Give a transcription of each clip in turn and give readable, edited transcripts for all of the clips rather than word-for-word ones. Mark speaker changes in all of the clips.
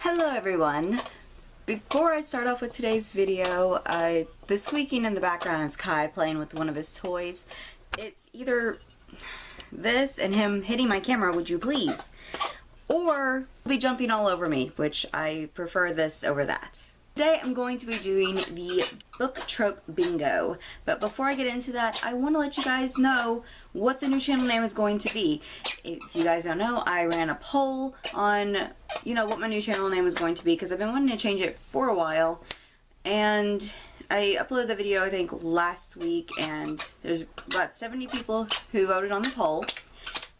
Speaker 1: Hello everyone! Before I start off with today's video, the squeaking in the background is Kai playing with one of his toys. It's either this and him hitting my camera, would you please, or be jumping all over me, which I prefer this over that. Today I'm going to be doing the book trope bingo, but before I get into that, I want to let you guys know what the new channel name is going to be. If you guys don't know, I ran a poll on, what my new channel name was going to be because I've been wanting to change it for a while, and I uploaded the video I think last week, and there's about 70 people who voted on the poll,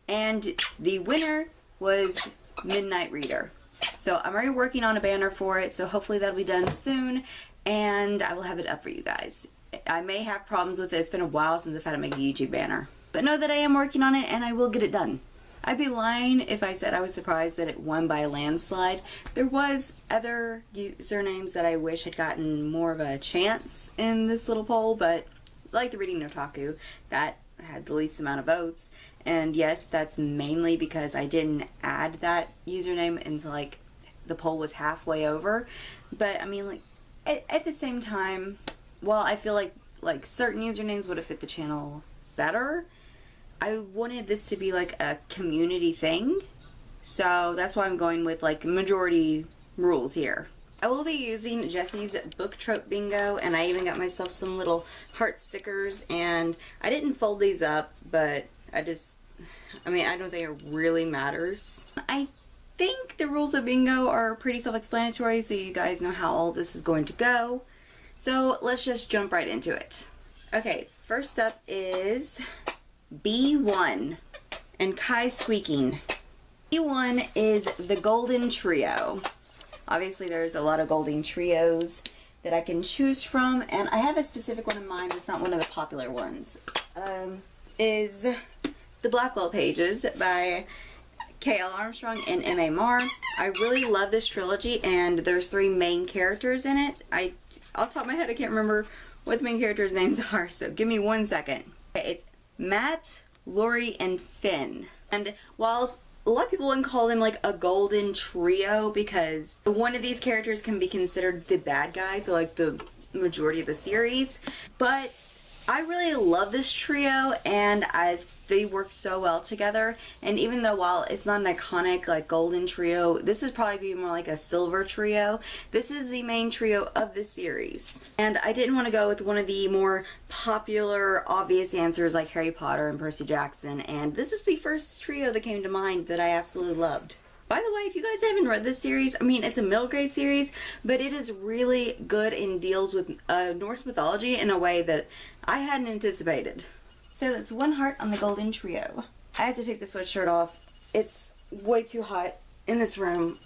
Speaker 1: and the winner was Midnight Reader. So I'm already working on a banner for it, so hopefully that'll be done soon, and I will have it up for you guys. I may have problems with it. It's been a while since I've had to make a YouTube banner. But know that I am working on it, and I will get it done. I'd be lying if I said I was surprised that it won by a landslide. There was other usernames that I wish had gotten more of a chance in this little poll, but like the Reading Otaku, that had the least amount of votes. And yes, that's mainly because I didn't add that username until like the poll was halfway over. But I mean, like at the same time, while I feel like certain usernames would have fit the channel better, I wanted this to be like a community thing. So that's why I'm going with like the majority rules here. I will be using Jesse's book trope bingo, and I even got myself some little heart stickers, and I didn't fold these up, but I don't think it really matters. I think the rules of bingo are pretty self-explanatory, so you guys know how all this is going to go. So let's just jump right into it. Okay, first up is B1 and Kai squeaking. B1 is the Golden Trio. Obviously there's a lot of golden trios that I can choose from, and I have a specific one in mind. It's not one of the popular ones. Is The Blackwell Pages by K.L. Armstrong and M.A. Marr. I really love this trilogy, and there's 3 main characters in it. Off the top of my head, I can't remember what the main characters' names are, so give me 1 second. Okay, it's Matt, Lori, and Finn. And whilst a lot of people wouldn't call them like a golden trio, because one of these characters can be considered the bad guy for like the majority of the series, but I really love this trio, and they work so well together. And even though while it's not an iconic like golden trio, this is probably be more like a silver trio. This is the main trio of the series, and I didn't want to go with one of the more popular obvious answers like Harry Potter and Percy Jackson, and this is the first trio that came to mind that I absolutely loved. By the way, if you guys haven't read this series, I mean, it's a middle grade series, but it is really good and deals with Norse mythology in a way that I hadn't anticipated. So that's 1 heart on the Golden Trio. I had to take the sweatshirt off. It's way too hot in this room,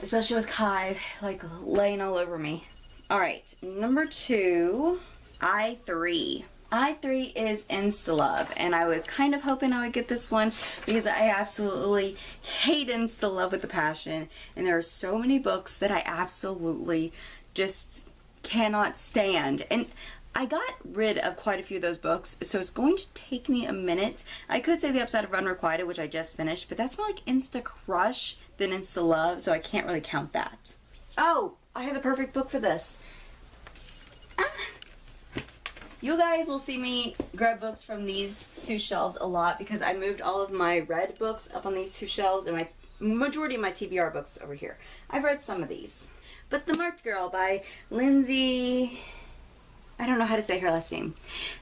Speaker 1: especially with Kai like laying all over me. Alright, number 2, I3. I3 is Insta Love, and I was kind of hoping I would get this one because I absolutely hate Insta Love with a passion, and there are so many books that I absolutely just cannot stand. And I got rid of quite a few of those books, so it's going to take me a minute. I could say The Upside of Unrequited, which I just finished, but that's more like Insta Crush than Insta Love, so I can't really count that. Oh, I have the perfect book for this. You guys will see me grab books from these 2 shelves a lot because I moved all of my red books up on these 2 shelves, and my majority of my TBR books over here. I've read some of these. But The Marked Girl by Lindsay... I don't know how to say her last name.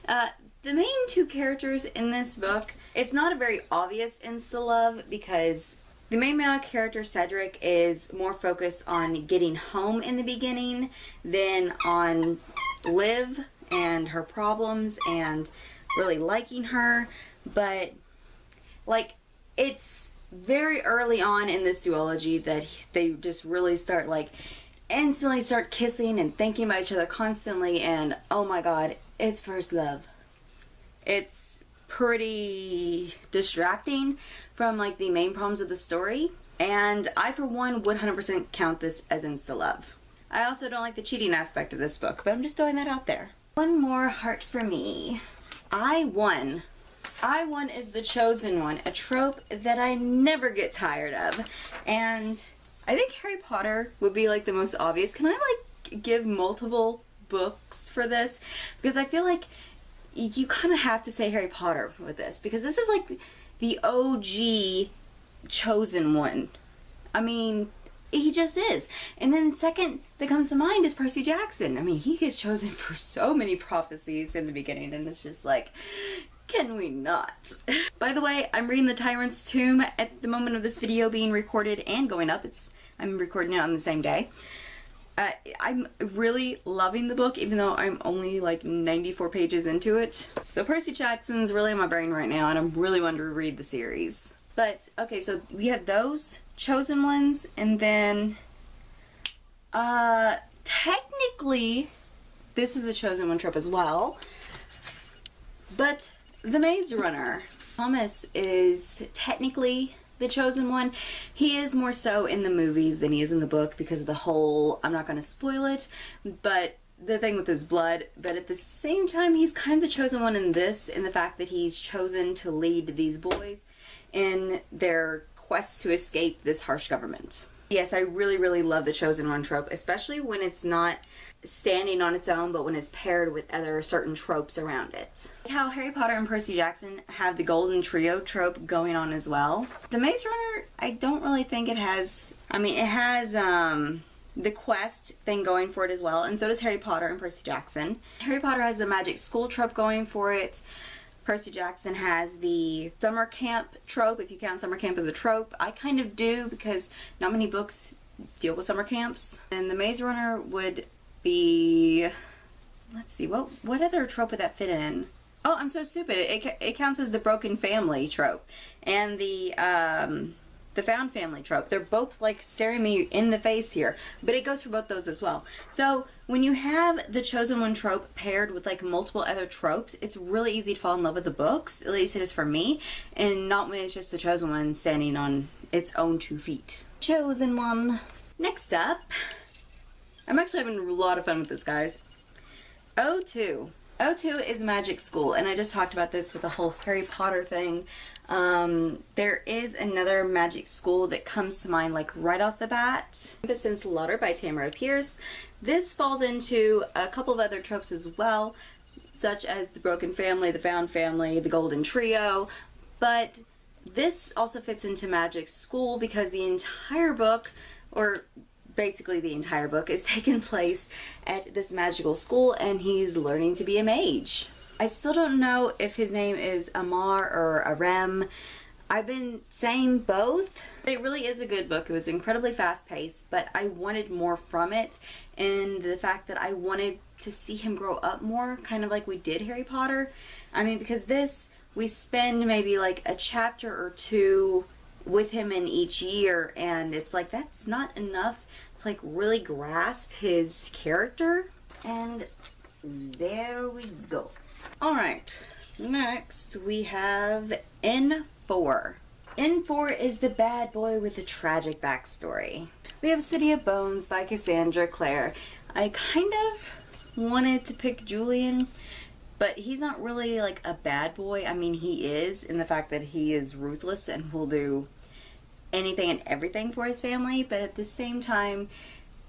Speaker 1: The main 2 characters in this book, it's not a very obvious Insta Love because the main male character, Cedric, is more focused on getting home in the beginning than on Liv and her problems and really liking her. But like, it's very early on in this duology that they just really start like instantly start kissing and thinking about each other constantly, and oh my god, it's first love. It's pretty distracting from like the main problems of the story, and I for one would 100% count this as Insta Love. I also don't like the cheating aspect of this book, but I'm just throwing that out there. 1 more heart for me. I1. I1 is the chosen one, a trope that I never get tired of, and I think Harry Potter would be like the most obvious. Can I like give multiple books for this? Because I feel like you kind of have to say Harry Potter with this, because this is like the OG chosen one. I mean, he just is. And then second that comes to mind is Percy Jackson. I mean, he gets chosen for so many prophecies in the beginning, and it's just like, can we not? By the way, I'm reading The Tyrant's Tomb at the moment of this video being recorded and going up. I'm recording it on the same day. I'm really loving the book, even though I'm only like 94 pages into it. So Percy Jackson's really in my brain right now, and I'm really wanting to read the series. But, okay, so we have those chosen ones, and then, technically, this is a chosen one trope as well, but The Maze Runner. Thomas is technically the chosen one. He is more so in the movies than he is in the book because of the whole, I'm not going to spoil it, but the thing with his blood. But at the same time, he's kind of the chosen one in this, in the fact that he's chosen to lead these boys in their quest to escape this harsh government. Yes, I really, really love the chosen one trope, especially when it's not standing on its own, but when it's paired with other certain tropes around it. Like how Harry Potter and Percy Jackson have the golden trio trope going on as well. The Maze Runner, I don't really think it has, I mean, it has the quest thing going for it as well, and so does Harry Potter and Percy Jackson. Harry Potter has the magic school trope going for it. Percy Jackson has the summer camp trope, if you count summer camp as a trope. I kind of do, because not many books deal with summer camps. And the Maze Runner would be, let's see, what other trope would that fit in? Oh, I'm so stupid. It counts as the broken family trope and the found family trope. They're both like staring me in the face here, but it goes for both those as well. So when you have the chosen one trope paired with like multiple other tropes, it's really easy to fall in love with the books, at least it is for me, and not when it's just the chosen one standing on its own 2 feet. Chosen one. Next up, I'm actually having a lot of fun with this, guys. O2. O2 is magic school, and I just talked about this with the whole Harry Potter thing. There is another magic school that comes to mind like right off the bat. Tempest and Slaughter by Tamara Pierce. This falls into a couple of other tropes as well, such as the broken family, the found family, the golden trio, but this also fits into magic school because the entire book, or basically the entire book, is taking place at this magical school, and he's learning to be a mage. I still don't know if his name is Amar or Arem. I've been saying both. It really is a good book. It was incredibly fast-paced, but I wanted more from it, and the fact that I wanted to see him grow up more, kind of like we did Harry Potter. I mean, because this, we spend maybe like a chapter or two with him in each year, and it's like that's not enough to like really grasp his character. And there we go. Alright, next we have N4. N4 is the bad boy with a tragic backstory. We have City of Bones by Cassandra Clare. I kind of wanted to pick Julian, but he's not really like a bad boy. I mean, he is, in the fact that he is ruthless and will do anything and everything for his family, but at the same time,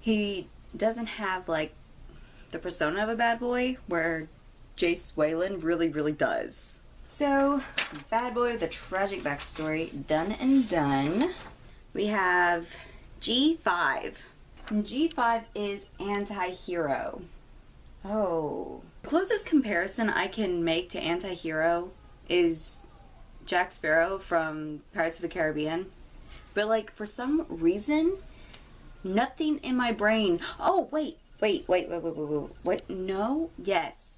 Speaker 1: he doesn't have like the persona of a bad boy, where Jace Wayland really, really does. So, bad boy with a tragic backstory, done and done. We have G5. And G5 is Antihero. Oh. The closest comparison I can make to Antihero is Jack Sparrow from Pirates of the Caribbean. But like, for some reason, nothing in my brain. Oh, wait. No? Yes.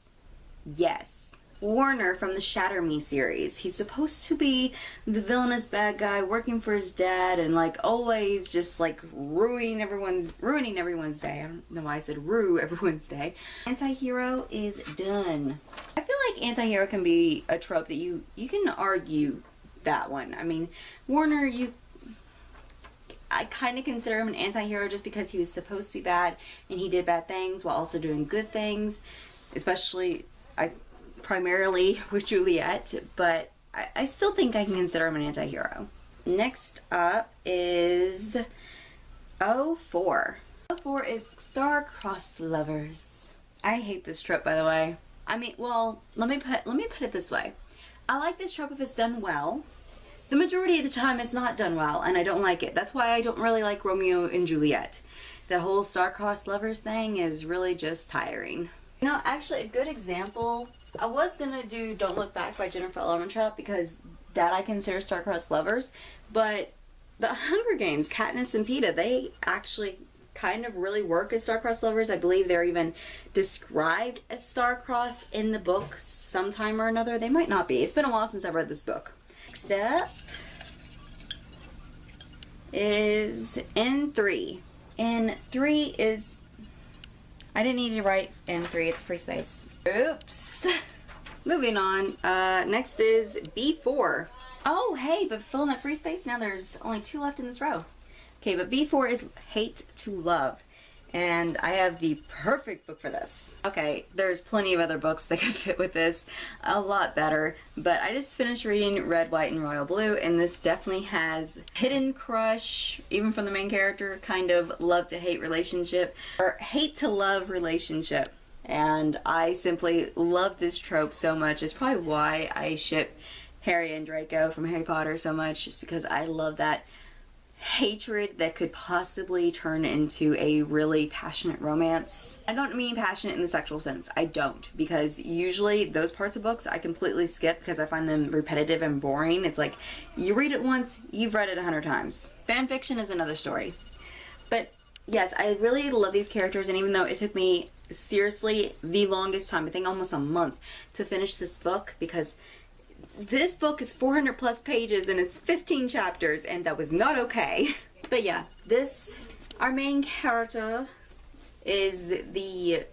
Speaker 1: Warner from the Shatter Me series. He's supposed to be the villainous bad guy working for his dad and like always just like ruining everyone's day. I don't know why I said rue everyone's day. Antihero is done. I feel like Antihero can be a trope that you can argue that one. I mean, Warner, I kind of consider him an anti-hero just because he was supposed to be bad and he did bad things while also doing good things, especially primarily with Juliet, but I still think I can consider him an anti-hero. Next up is 04. 04 is star-crossed lovers. I hate this trope, by the way. I mean, well, let me put it this way. I like this trope if it's done well. The majority of the time it's not done well, and I don't like it. That's why I don't really like Romeo and Juliet. The whole star-crossed lovers thing is really just tiring. You know, actually a good example, I was gonna do Don't Look Back by Jennifer Armentrout because that I consider star-crossed lovers, but the Hunger Games, Katniss and Peeta, they actually kind of really work as star-crossed lovers. I believe they're even described as star-crossed in the book sometime or another. They might not be. It's been a while since I've read this book. Next up is N3. N3 is... I didn't need to write N3. It's free space. Oops. Moving on. Next is B4. Oh, hey, but filling that free space, now there's only 2 left in this row. Okay, but B4 is Hate to Love. And I have the perfect book for this. Okay, there's plenty of other books that could fit with this a lot better. But I just finished reading Red, White, and Royal Blue, and this definitely has hidden crush, even from the main character, kind of love to hate relationship, or hate to love relationship. And I simply love this trope so much. It's probably why I ship Harry and Draco from Harry Potter so much, just because I love that hatred that could possibly turn into a really passionate romance. I don't mean passionate in the sexual sense. I don't, because usually those parts of books I completely skip because I find them repetitive and boring. It's like, you read it once, you've read it 100 times. Fan fiction is another story. But yes, I really love these characters, and even though it took me seriously the longest time, I think almost a month, to finish this book, because this book is 400 plus pages and it's 15 chapters, and that was not okay. But yeah, our main character is the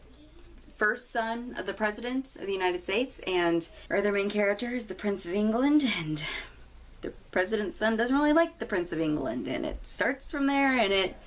Speaker 1: first son of the President of the United States, and our other main character is the Prince of England, and the President's son doesn't really like the Prince of England, and it starts from there, and it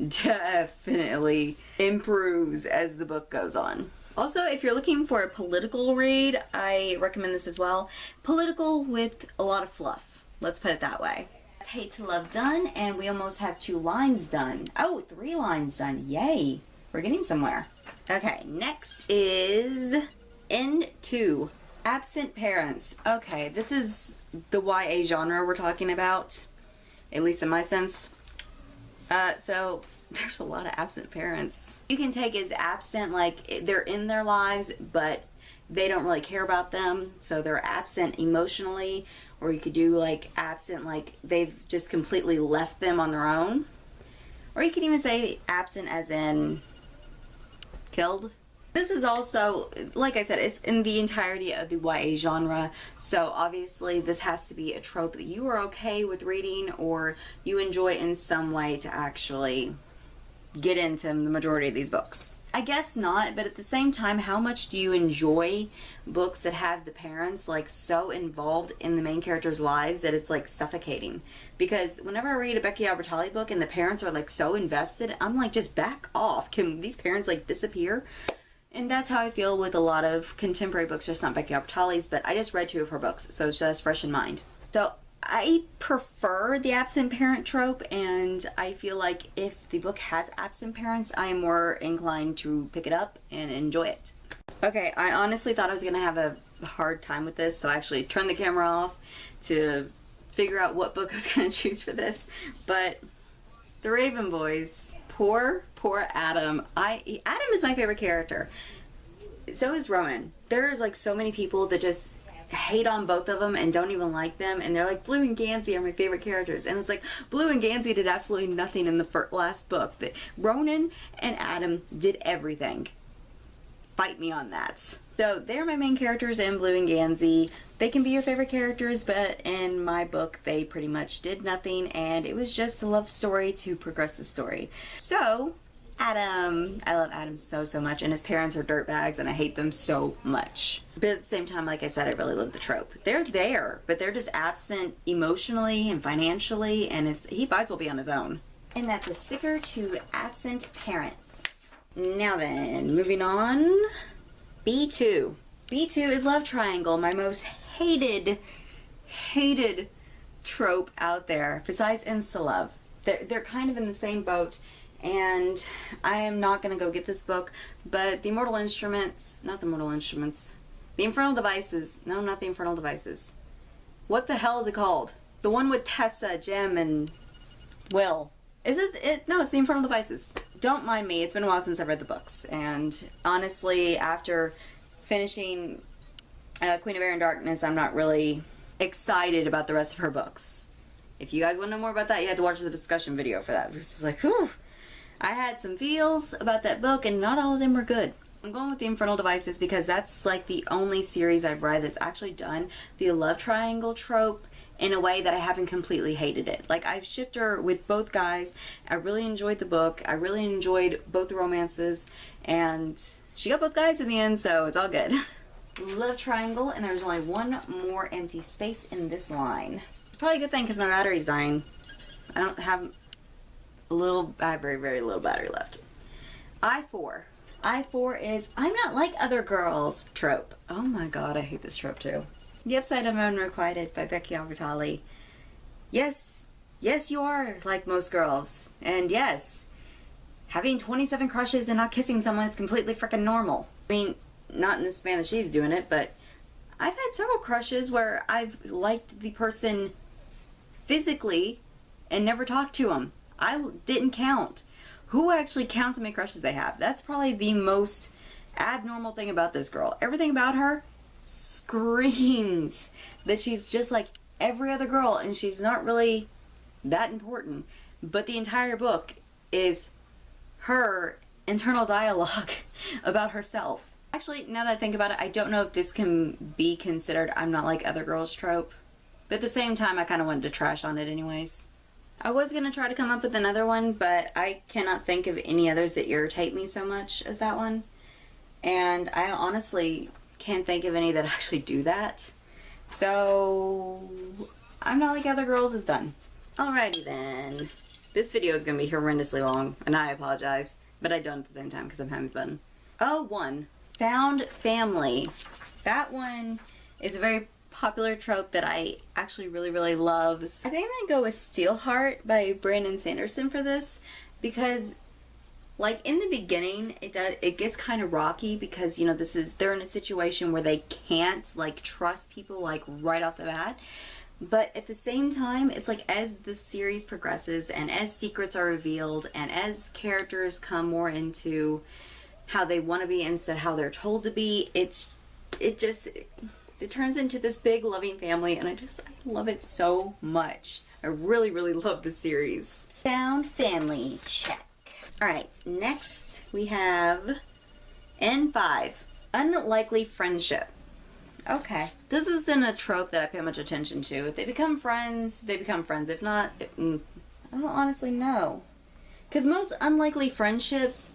Speaker 1: definitely improves as the book goes on. Also, if you're looking for a political read, I recommend this as well. Political with a lot of fluff. Let's put it that way. That's Hate to Love done, and we almost have 2 lines done. Oh, 3 lines done. Yay. We're getting somewhere. Okay, next is N2. Absent Parents. Okay, this is the YA genre we're talking about, at least in my sense. So there's a lot of absent parents. You can take as absent, like they're in their lives, but they don't really care about them, so they're absent emotionally. Or you could do like absent, like they've just completely left them on their own. Or you can even say absent as in killed. This is also, like I said, it's in the entirety of the YA genre, so obviously this has to be a trope that you are okay with reading, or you enjoy in some way to actually get into the majority of these books. I guess not, but at the same time, how much do you enjoy books that have the parents like so involved in the main characters' lives that it's like suffocating? Because whenever I read a Becky Albertalli book and the parents are like so invested, I'm like, just back off. Can these parents like disappear? And that's how I feel with a lot of contemporary books, just not Becky Albertalli's, but I just read 2 of her books, so it's just fresh in mind. So I prefer the absent parent trope, and I feel like if the book has absent parents, I am more inclined to pick it up and enjoy it. Okay, I honestly thought I was going to have a hard time with this, so I actually turned the camera off to figure out what book I was going to choose for this. But The Raven Boys. Poor Adam. Adam is my favorite character. So is Ronan. There's like so many people that just hate on both of them and don't even like them, and they're like, Blue and Gansey are my favorite characters, and it's like, Blue and Gansey did absolutely nothing in the last book. That Ronan and Adam did everything. Fight me on that. So they're my main characters in Blue and Gansey. They can be your favorite characters, but in my book they pretty much did nothing, and it was just a love story to progress the story. So Adam, I love Adam so much, and his parents are dirtbags and I hate them so much. But at the same time, like I said, I really love the trope. They're there, but they're just absent emotionally and financially, and he might as well be on his own. And that's a sticker to absent parents. Now then, moving on. B2. B2 is Love Triangle, my most hated trope out there, besides Insta Love. they're kind of in the same boat, and I am not going to go get this book, but the Immortal Instruments, not the Immortal Instruments, the Infernal Devices, no, not the Infernal Devices. What the hell is it called? The one with Tessa, Jem, and Will. No, it's the Infernal Devices. Don't mind me, it's been a while since I've read the books, and honestly, after finishing Queen of Air and Darkness, I'm not really excited about the rest of her books. If you guys want to know more about that, you have to watch the discussion video for that. It's like, whew. I had some feels about that book, and not all of them were good. I'm going with the Infernal Devices because that's like the only series I've read that's actually done the love triangle trope in a way that I haven't completely hated it. Like, I've shipped her with both guys. I really enjoyed the book. I really enjoyed both the romances, and she got both guys in the end, so it's all good. Love triangle, and there's only one more empty space in this line. Probably a good thing because my battery's dying. I don't have I have very, very little battery left. I4. I4 is I'm not like other girls trope. Oh my god, I hate this trope too. The Upside of Unrequited by Becky Albertalli. Yes, yes you are like most girls. And yes, having 27 crushes and not kissing someone is completely freaking normal. I mean, not in the span that she's doing it, but I've had several crushes where I've liked the person physically and never talked to them. I didn't count. Who actually counts how many crushes they have? That's probably the most abnormal thing about this girl. Everything about her screams that she's just like every other girl and she's not really that important. But the entire book is her internal dialogue about herself. Actually, now that I think about it, I don't know if this can be considered I'm not like other girls trope. But at the same time, I kind of wanted to trash on it anyways. I was going to try to come up with another one, but I cannot think of any others that irritate me so much as that one. And I honestly can't think of any that actually do that. So, I'm not like other girls is done. Alrighty then. This video is going to be horrendously long, and I apologize. But I don't at the same time because I'm having fun. Oh, one. Found Family. That one is a very popular trope that I actually really, really love. I think I'm gonna go with Steelheart by Brandon Sanderson for this because, like, in the beginning, it gets kind of rocky because, you know, they're in a situation where they can't like trust people like right off the bat. But at the same time, it's like as the series progresses and as secrets are revealed and as characters come more into how they want to be instead of how they're told to be, it turns into this big loving family, and I love it so much. I really, really love the series. Found Family, check. Alright, next we have N5, Unlikely Friendship. Okay, this isn't a trope that I pay much attention to. If they become friends, they become friends. If not, I don't honestly know. Because most unlikely friendships,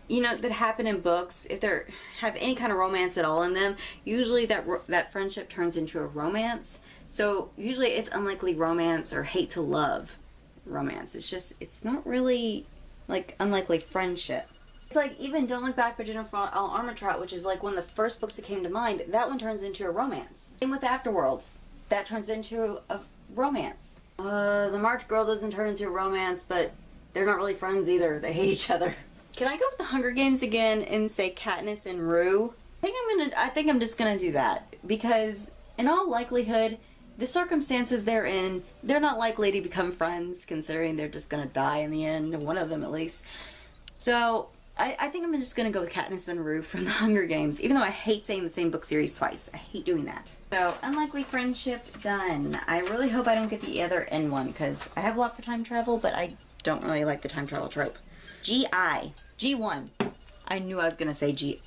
Speaker 1: you know, that happen in books, if they have any kind of romance at all in them, usually that friendship turns into a romance. So usually it's unlikely romance or hate to love romance. It's not really like unlikely friendship. It's like even Don't Look Back by Jennifer Armentrout, which is like one of the first books that came to mind. That one turns into a romance. Same with Afterworlds. That turns into a romance. The Marked Girl doesn't turn into a romance, but they're not really friends either. They hate each other. Can I go with the Hunger Games again and say Katniss and Rue? I think I'm just gonna do that because in all likelihood, the circumstances they're in, they're not likely to become friends considering they're just gonna die in the end, one of them at least. So I think I'm just gonna go with Katniss and Rue from the Hunger Games, even though I hate saying the same book series twice. I hate doing that. So Unlikely Friendship done. I really hope I don't get the other N one because I have a lot for time travel, but I don't really like the time travel trope. G1. I knew I was gonna say G.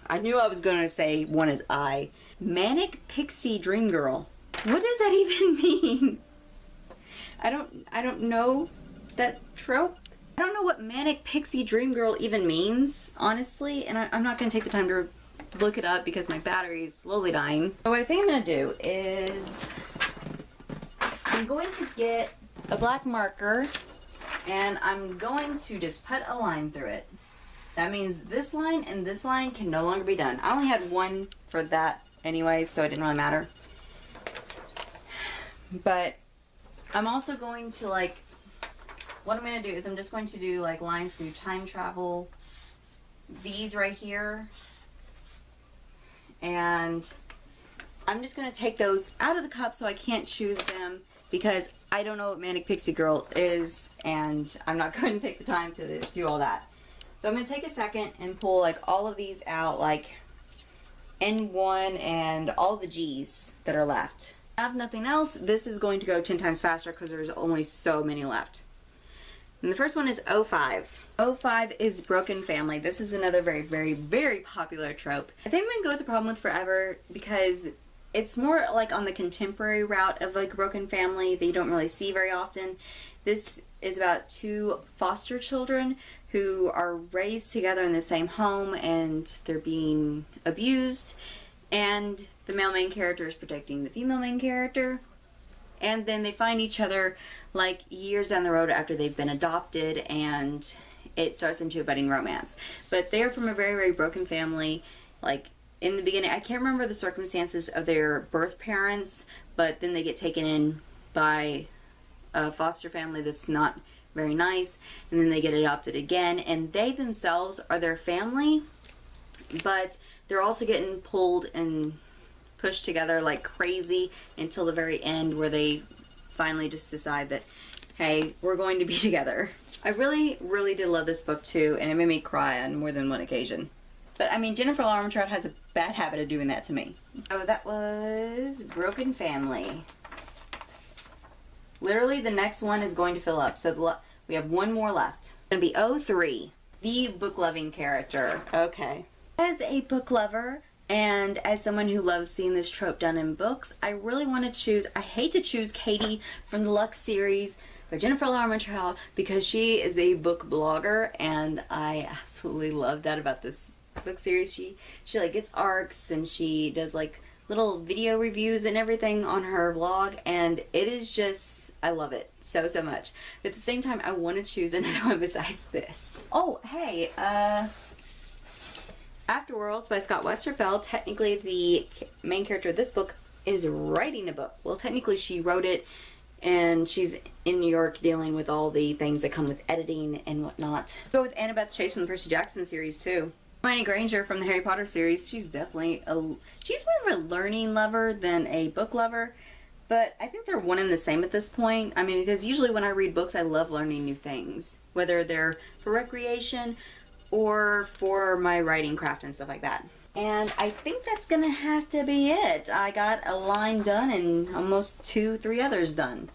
Speaker 1: I knew I was gonna say one is I. Manic Pixie Dream Girl. What does that even mean? I don't know that trope. I don't know what Manic Pixie Dream Girl even means, honestly, and I'm not gonna take the time to look it up because my battery's slowly dying. So what I think I'm gonna do is I'm going to get a black marker and I'm going to just put a line through it. That means this line and this line can no longer be done. I only had one for that anyway, so it didn't really matter. But I'm also going to like what I'm going to do is I'm just going to do like lines through time travel, these right here, and I'm just going to take those out of the cup so I can't choose them because I don't know what Manic Pixie Girl is and I'm not going to take the time to do all that. So I'm going to take a second and pull like all of these out, like N1 and all the G's that are left. If I have nothing else, this is going to go 10 times faster because there's only so many left. And the first one is 05. 05 is Broken Family. This is another very, very, very popular trope. I think I'm going to go with The Problem with Forever because it's more like on the contemporary route of like Broken Family that you don't really see very often. This is about two foster children who are raised together in the same home and they're being abused, and the male main character is protecting the female main character. And then they find each other like years down the road after they've been adopted, and it starts into a budding romance. But they're from a very, very broken family. Like in the beginning, I can't remember the circumstances of their birth parents, but then they get taken in by a foster family that's not very nice, and then they get adopted again, and they themselves are their family, but they're also getting pulled and pushed together like crazy until the very end where they finally just decide that, hey, we're going to be together. I really, really did love this book too, and it made me cry on more than one occasion. But I mean, Jennifer Armentrout has a bad habit of doing that to me. Oh, that was Broken Family. Literally, the next one is going to fill up, so we have one more left. It's going to be 03, the book-loving character. Okay. As a book lover, and as someone who loves seeing this trope done in books, I really want to choose, I hate to choose Katie from the Lux series by Jennifer Armentrout because she is a book blogger, and I absolutely love that about this book series. She like gets arcs, and she does like little video reviews and everything on her blog, and it is just, I love it so, so much. But at the same time, I want to choose another one besides this. Oh, hey, Afterworlds by Scott Westerfeld. Technically, the main character of this book is writing a book. Well, technically, she wrote it, and she's in New York dealing with all the things that come with editing and whatnot. Go with Annabeth Chase from the Percy Jackson series, too. Hermione Granger from the Harry Potter series. She's definitely she's more of a learning lover than a book lover. But I think they're one and the same at this point. I mean, because usually when I read books, I love learning new things. Whether they're for recreation or for my writing craft and stuff like that. And I think that's gonna have to be it. I got a line done and almost 2-3 others done,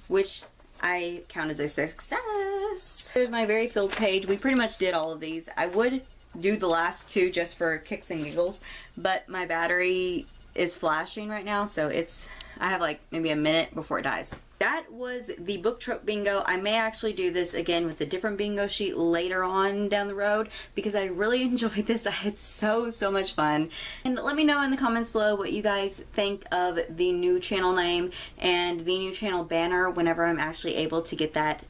Speaker 1: which I count as a success. Here's my very filled page. We pretty much did all of these. I would do the last two just for kicks and giggles, but my battery is flashing right now, so I have like maybe a minute before it dies. That was the book trope bingo. I may actually do this again with a different bingo sheet later on down the road because I really enjoyed this. I had so much fun. And let me know in the comments below what you guys think of the new channel name and the new channel banner whenever I'm actually able to get that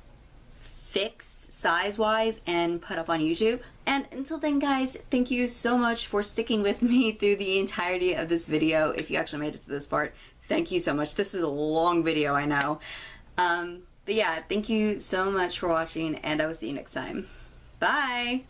Speaker 1: fixed size-wise and put up on YouTube. And until then, guys, thank you so much for sticking with me through the entirety of this video. If you actually made it to this part, thank you so much. This is a long video, I know. But yeah, thank you so much for watching, and I will see you next time. Bye!